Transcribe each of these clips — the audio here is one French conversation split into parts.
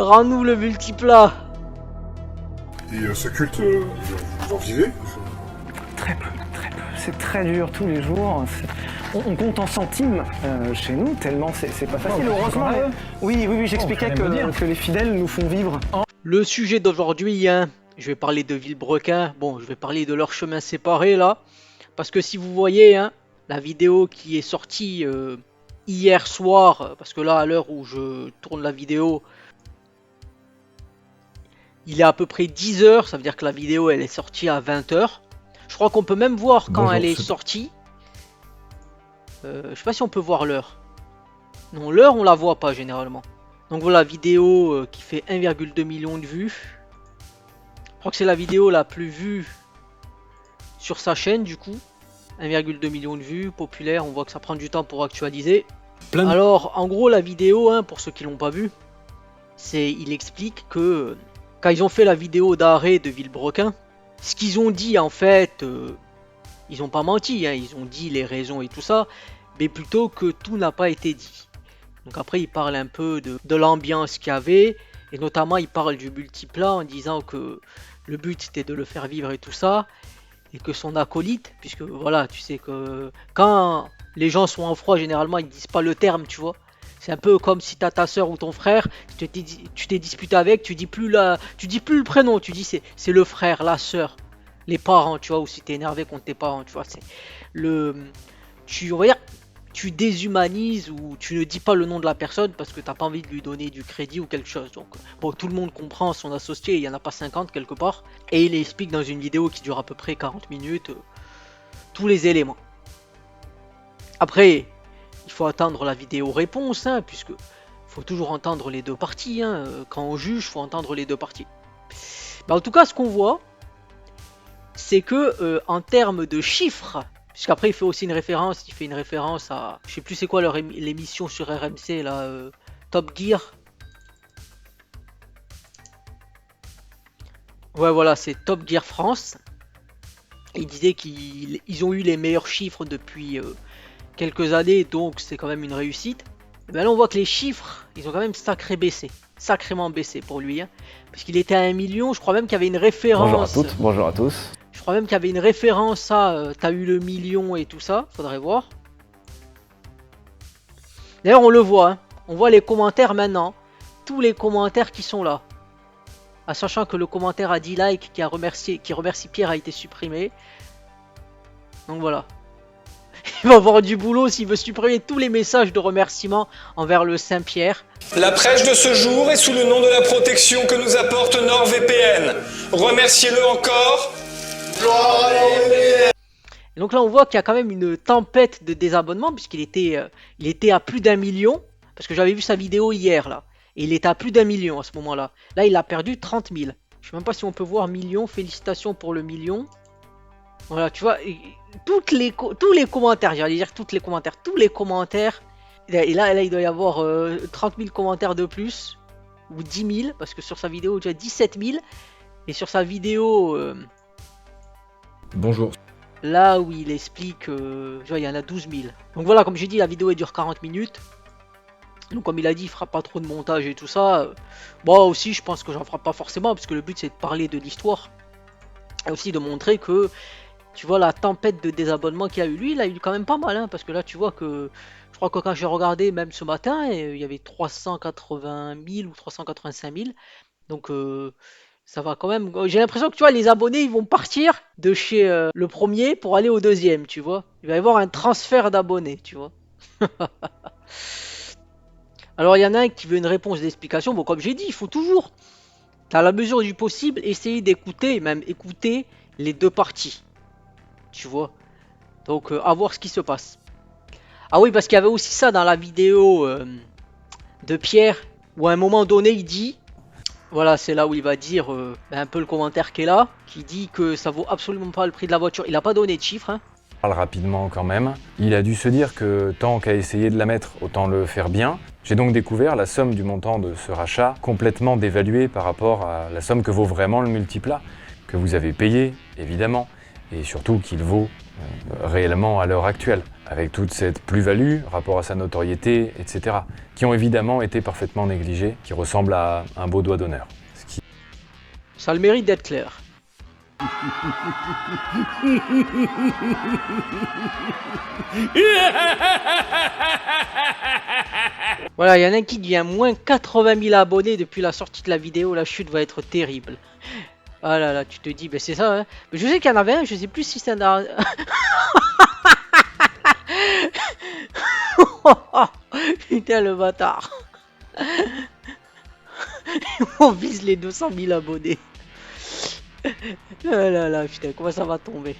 Rends-nous le multiplat. Et ce culte, vous en vivez? Très peu, très peu. C'est très dur tous les jours. On compte en centimes chez nous, tellement c'est pas facile. Heureusement, oui, j'expliquais que les fidèles nous font vivre. Le sujet d'aujourd'hui, hein, je vais parler de Villebrequin. Bon, je vais parler de leurs chemins séparés là. Parce que si vous voyez, hein, la vidéo qui est sortie hier soir, parce que là, à l'heure où je tourne la vidéo, il est à peu près 10 heures. Ça veut dire que la vidéo, elle est sortie à 20 heures. Je crois qu'on peut même voir quand elle est sortie. Je sais pas si on peut voir l'heure. Non, l'heure, on la voit pas généralement. Donc voilà, vidéo qui fait 1,2 million de vues. Je crois que c'est la vidéo la plus vue sur sa chaîne du coup. 1,2 million de vues, populaire, on voit que ça prend du temps pour actualiser. Alors, en gros, la vidéo, hein, pour ceux qui l'ont pas vue, il explique que quand ils ont fait la vidéo d'arrêt de Villebrequin, ce qu'ils ont dit en fait, ils n'ont pas menti, hein, ils ont dit les raisons et tout ça, mais plutôt que tout n'a pas été dit. Donc après, ils parlent un peu de l'ambiance qu'il y avait, et notamment ils parlent du multiplat en disant que le but c'était de le faire vivre et tout ça, et que son acolyte, puisque voilà, tu sais que quand les gens sont en froid, généralement ils disent pas le terme, tu vois. C'est un peu comme si t'as ta soeur ou ton frère, tu t'es disputé avec, tu dis plus le prénom, tu dis c'est le frère, la soeur, les parents, tu vois, ou si t'es énervé contre tes parents, tu vois, c'est on va dire, tu déshumanises ou tu ne dis pas le nom de la personne parce que t'as pas envie de lui donner du crédit ou quelque chose. Donc bon, tout le monde comprend son associé, il y en a pas 50 quelque part, et il explique dans une vidéo qui dure à peu près 40 minutes tous les éléments. Après, il faut attendre la vidéo réponse, hein, puisque faut toujours entendre les deux parties, hein. Quand on juge, faut entendre les deux parties. En tout cas, ce qu'on voit, c'est que en termes de chiffres, puisqu'après il fait aussi une référence, à, je sais plus c'est quoi l'émission sur RMC là, Top Gear. Ouais, voilà, c'est Top Gear France. Il disait qu'ils ont eu les meilleurs chiffres depuis quelques années, donc c'est quand même une réussite. Et bien là on voit que les chiffres, ils ont quand même sacrément baissé pour lui, hein, parce qu'il était à 1 million, je crois même qu'il y avait une référence. Bonjour à toutes, bonjour à tous. Je crois même qu'il y avait une référence à t'as eu le million et tout ça, faudrait voir. D'ailleurs on le voit, hein, on voit les commentaires maintenant, tous les commentaires qui sont là. Sachant que le commentaire à 10 likes qui remercie Pierre a été supprimé. Donc voilà. Il va avoir du boulot s'il veut supprimer tous les messages de remerciement envers le Saint-Pierre. La prêche de ce jour est sous le nom de la protection que nous apporte NordVPN. Remerciez-le encore. Et donc là on voit qu'il y a quand même une tempête de désabonnements puisqu'il était à plus d'1 million. Parce que j'avais vu sa vidéo hier là. Et il était à plus d'1 million à ce moment-là. Là il a perdu 30 000. Je sais même pas si on peut voir million. Félicitations pour le million. Voilà, tu vois, tous les commentaires, j'allais dire tous les commentaires. Et là il doit y avoir 30 000 commentaires de plus. Ou 10 000, parce que sur sa vidéo il y a 17 000. Et sur sa vidéo... Bonjour. Là où il explique, il y en a 12 000. Donc voilà, comme j'ai dit, la vidéo elle dure 40 minutes. Donc comme il a dit, il fera pas trop de montage et tout ça. Moi aussi, je pense que j'en ferai pas forcément, parce que le but c'est de parler de l'histoire. Et aussi de montrer que, tu vois, la tempête de désabonnement qu'il a eu, lui, il a eu quand même pas mal. Hein, parce que là, tu vois que, je crois que quand j'ai regardé, même ce matin, il y avait 380 000 ou 385 000. Donc... ça va quand même. J'ai l'impression que tu vois, les abonnés ils vont partir de chez le premier pour aller au deuxième, tu vois. Il va y avoir un transfert d'abonnés, tu vois. Alors il y en a un qui veut une réponse d'explication. Bon, comme j'ai dit, il faut toujours, à la mesure du possible, essayer d'écouter, même écouter les deux parties. Tu vois. Donc à voir ce qui se passe. Ah oui, parce qu'il y avait aussi ça dans la vidéo de Pierre, où à un moment donné il dit. Voilà, c'est là où il va dire un peu le commentaire qui est là, qui dit que ça vaut absolument pas le prix de la voiture. Il n'a pas donné de chiffres. Hein. Parle rapidement quand même. Il a dû se dire que tant qu'à essayer de la mettre, autant le faire bien. J'ai donc découvert la somme du montant de ce rachat complètement dévaluée par rapport à la somme que vaut vraiment le multiplat, que vous avez payé, évidemment, et surtout qu'il vaut réellement à l'heure actuelle. avec toute cette plus-value, rapport à sa notoriété, etc., qui ont évidemment été parfaitement négligés, qui ressemblent à un beau doigt d'honneur. Ça a le mérite d'être clair. Voilà, il y en a un qui dit à moins 80 000 abonnés depuis la sortie de la vidéo, la chute va être terrible. Ah là là, tu te dis, ben c'est ça, hein. Mais je sais qu'il y en avait un, je sais plus si c'est un... Putain le bâtard. On vise les 200 000 abonnés. Ah là là, putain, comment ça va tomber.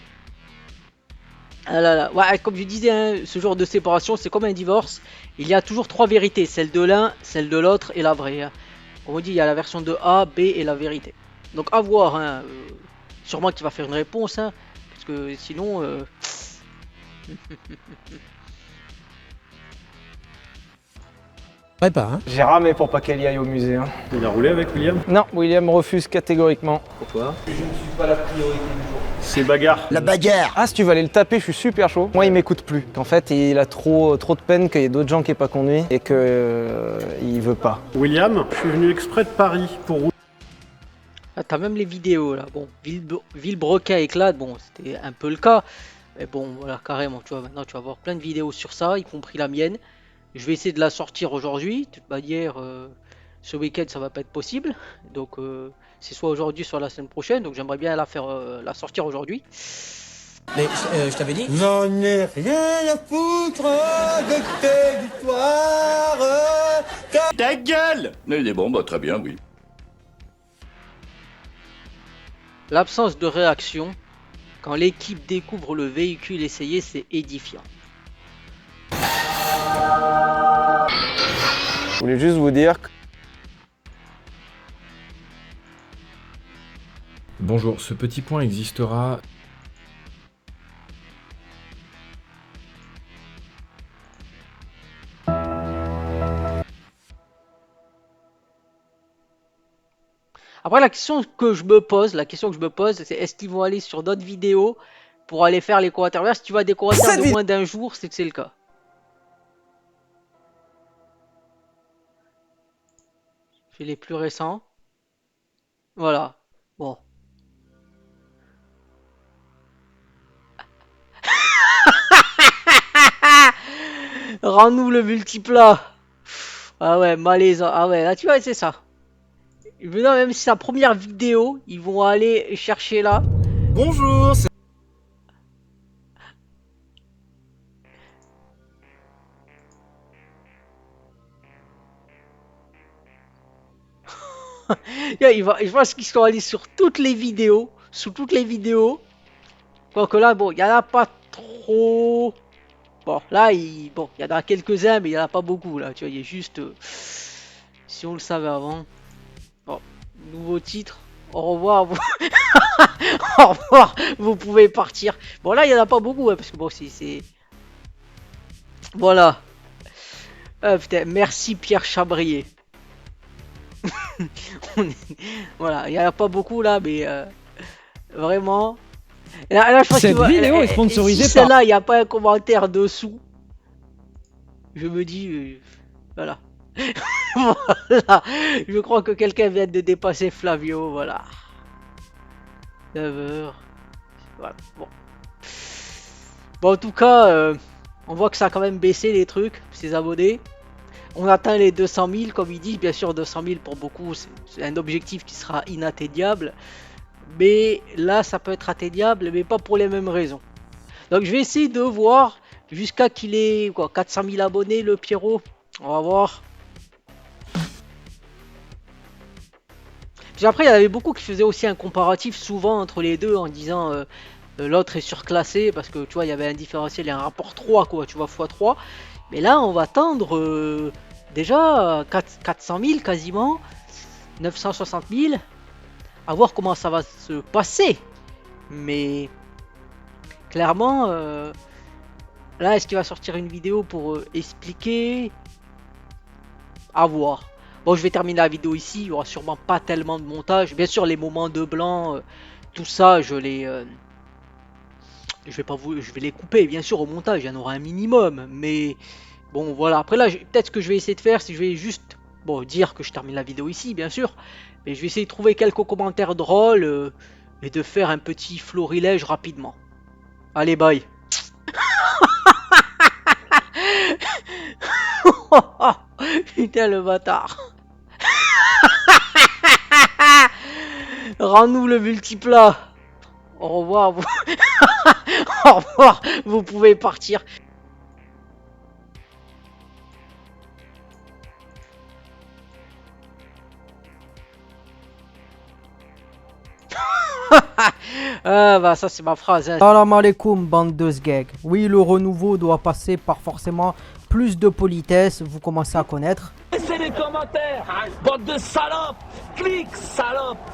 Ah là là, ouais, comme je disais, hein, ce genre de séparation, c'est comme un divorce. Il y a toujours 3 vérités, celle de l'un, celle de l'autre et la vraie. Hein. On dit, il y a la version de A, B et la vérité. Donc à voir, hein, sûrement qu'il va faire une réponse, hein, parce que sinon... Pas, hein. J'ai ramé pour pas qu'elle y aille au musée. Hein. Il a roulé avec William? Non, William refuse catégoriquement. Pourquoi? Je ne suis pas la priorité du jour. C'est bagarre. La bagarre. Ah, si tu veux aller le taper, je suis super chaud. Moi, il m'écoute plus. En fait, il a trop de peine qu'il y ait d'autres gens qui n'aient pas conduit et que il veut pas. William, je suis venu exprès de Paris pour rouler. Ah, t'as même les vidéos là. Bon, Villebrequin éclate, bon, c'était un peu le cas. Mais bon, voilà, carrément, tu vois, maintenant tu vas avoir plein de vidéos sur ça, y compris la mienne. Je vais essayer de la sortir aujourd'hui. De toute manière, ce week-end, ça va pas être possible. Donc, c'est soit aujourd'hui, soit la semaine prochaine. Donc, j'aimerais bien la sortir aujourd'hui. Mais je t'avais dit. J'en ai rien à foutre de tes victoires. Ta gueule! Il est bon, bah très bien, oui. L'absence de réaction quand l'équipe découvre le véhicule essayé, c'est édifiant. Je voulais juste vous dire que... Bonjour, ce petit point existera... Après, la question que je me pose, c'est est-ce qu'ils vont aller sur d'autres vidéos pour aller faire les commentaires? Si tu vois des commentaires de moins d'un jour, c'est que c'est le cas. Je fais les plus récents. Voilà. Bon. Rends-nous le multiplat. Ah ouais, malaisant. Ah ouais, là tu vois, c'est ça. Non, même si c'est la première vidéo, ils vont aller chercher là. Bonjour. Je pense qu'ils sont allés sur toutes les vidéos, sous toutes les vidéos. Quoique là, bon, il n'y en a pas trop. Bon, là, il y en a quelques-uns, mais il n'y en a pas beaucoup là. Tu vois, il y a juste. Si on le savait avant. Bon, nouveau titre. Au revoir. Vous... Au revoir. Vous pouvez partir. Bon, là, il n'y en a pas beaucoup, hein, parce que bon, c'est. Voilà. Putain, merci Pierre Chabrier. Voilà, il n'y en a pas beaucoup là, mais vraiment. Là, je pense Cette vidéo est sponsorisée si celle-là, il n'y a pas un commentaire dessous. Je me dis, voilà. Voilà. Je crois que quelqu'un vient de dépasser Flavio, voilà. 9h. Voilà, bon. Bon, en tout cas, on voit que ça a quand même baissé les trucs, ces abonnés. On atteint les 200 000, comme il dit. Bien sûr, 200 000 pour beaucoup, c'est un objectif qui sera inatteignable. Mais là, ça peut être atteignable, mais pas pour les mêmes raisons. Donc, je vais essayer de voir jusqu'à qu'il ait quoi, 400 000 abonnés, le Pierrot. On va voir. Puis après, il y en avait beaucoup qui faisaient aussi un comparatif souvent entre les deux en disant l'autre est surclassé parce que tu vois, il y avait un différentiel et un rapport 3, quoi, tu vois, x3. Mais là, on va tendre déjà 400 000 quasiment, 960 000. À voir comment ça va se passer. Mais clairement, là, est-ce qu'il va sortir une vidéo pour expliquer? À voir. Bon, je vais terminer la vidéo ici. Il n'y aura sûrement pas tellement de montage. Bien sûr, les moments de blanc, tout ça, je Je vais les couper, bien sûr, au montage, il y en aura un minimum. Mais bon, voilà. Après là, peut-être ce que je vais essayer de faire, c'est que je vais juste, bon, dire que je termine la vidéo ici, bien sûr. Mais je vais essayer de trouver quelques commentaires drôles et de faire un petit florilège rapidement. Allez, bye. Putain, le bâtard. Rends-nous le multiplat. Au revoir. Vous... Au revoir. Vous pouvez partir. Ah bah ça c'est ma phrase. Hein. Salam alaikum, bande de sgeg. Oui, le renouveau doit passer par forcément plus de politesse, vous commencez à connaître. Laissez les commentaires, bande de salopes. Clique, salope.